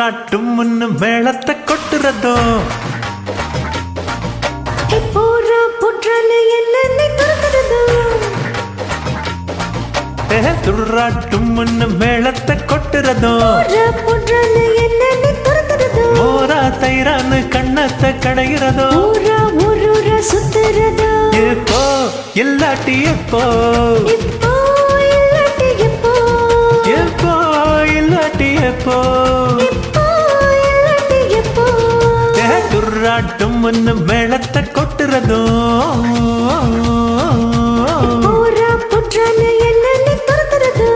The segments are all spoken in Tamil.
துர்ராட்டும்னு மேளத்தை கொட்டுறதோ போரா புற்றால என்னை துரத்துறதோ துர்ராட்டும்னு மேளத்தை கொட்டுறதோ போரா புற்றால என்னை துரத்துறதோ மோரா தைரான்னு கண்ணத்தை கடைகிறதோ ஊரா ஊரூரா சுத்துறதோ எப்போ இல்லாட்டி எப்போ இப்போ இல்லாட்டி எப்போ எப்போ இல்லாட்டி எப்போ இப்போ இல்லாட்டி எப்போ துர்ராட்டும்னு மேளத்தை கொட்டுறதோ போரா புற்றால என்னை துரத்துறதோ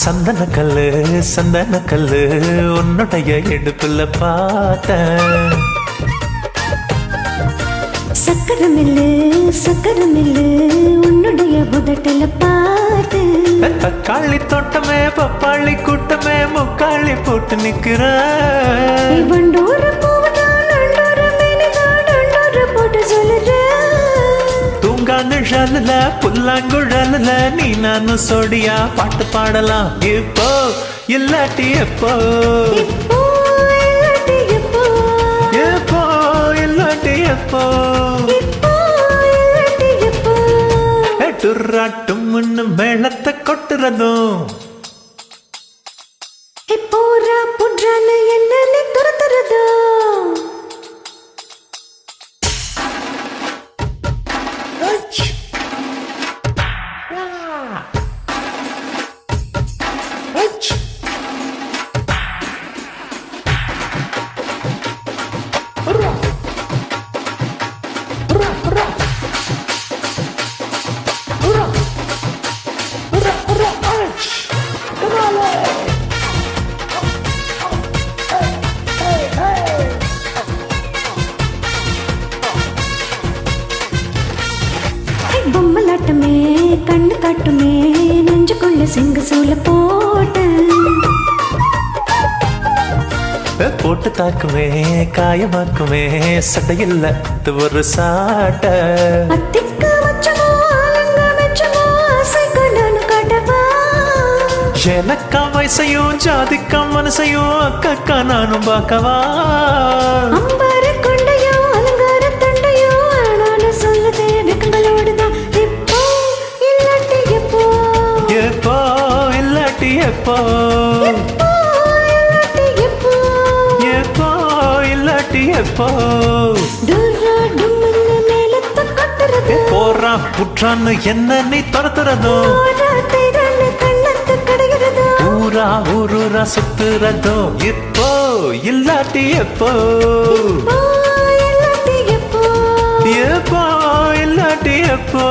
சந்தன கல்லு உன்னுடைய இடுப்புல பார்த்தேன் சக்கரமில்லு உன்னுடைய புதட்டல பாட்டு தக்காளி தோட்டமே பப்பாளி கூட்டமே முக்காளி போட்டு நிக்கிற வண்டூர பூவதான் நண்டூர மேனிதான் நண்டூர போட்டு சொல்லுற தூங்காங்குழல புல்லாங்குழல நீ நானும் சோடியா பாட்டு பாடலாம் இப்போ இல்லாட்டி எப்போ இப்போ இல்லாட்டி எப்போ எப்போ இல்லாட்டி எப்போ இப்போ இல்லாட்டி எப்போ துர்ராட்டும் முன்னு மேளத்தை கொட்டுறதும் போரா புற்றால என்னை துரத்துறதோ பொம்மலாட்டமே கண்ணு காட்டுமே நெஞ்சுக்குள்ள சிங்க சூல போட்டு தாக்குமே காயமாக்குமே சட்டையில் ஒரு சாட்ட அத்திக்க வச்சமோ அலங்க வச்சமோ ஆசைக்கு நானு காட்டவா எனக்கா வயசையும் ஜாதிக்கா மனசையும் அக்கா நானும் பார்க்கவா அம்பார கொண்டையோ அலங்கார தண்டையோ ஆனானு சொல்லுதே வெக்கங்களோடுதான் இப்போ இல்லாட்டி எப்போ எப்போ இல்லாட்டி எப்போ இப்போ இல்லாட்டி எப்போ எப்போ இல்லாட்டி எப்போ டுர்ரா டும்முன்னு மேலத்த கொட்டுறது போறா புற்றான்னு என்ன நீ துரத்துறதோ போரா தைரான்னு கண்ணத்து கடைகிறதோ ஊரா ஊரூரா சுத்துறதோ இப்போ இல்லாட்டி எப்போ இப்போ இல்லாட்டி எப்போ எப்போ இல்லாட்டி எப்போ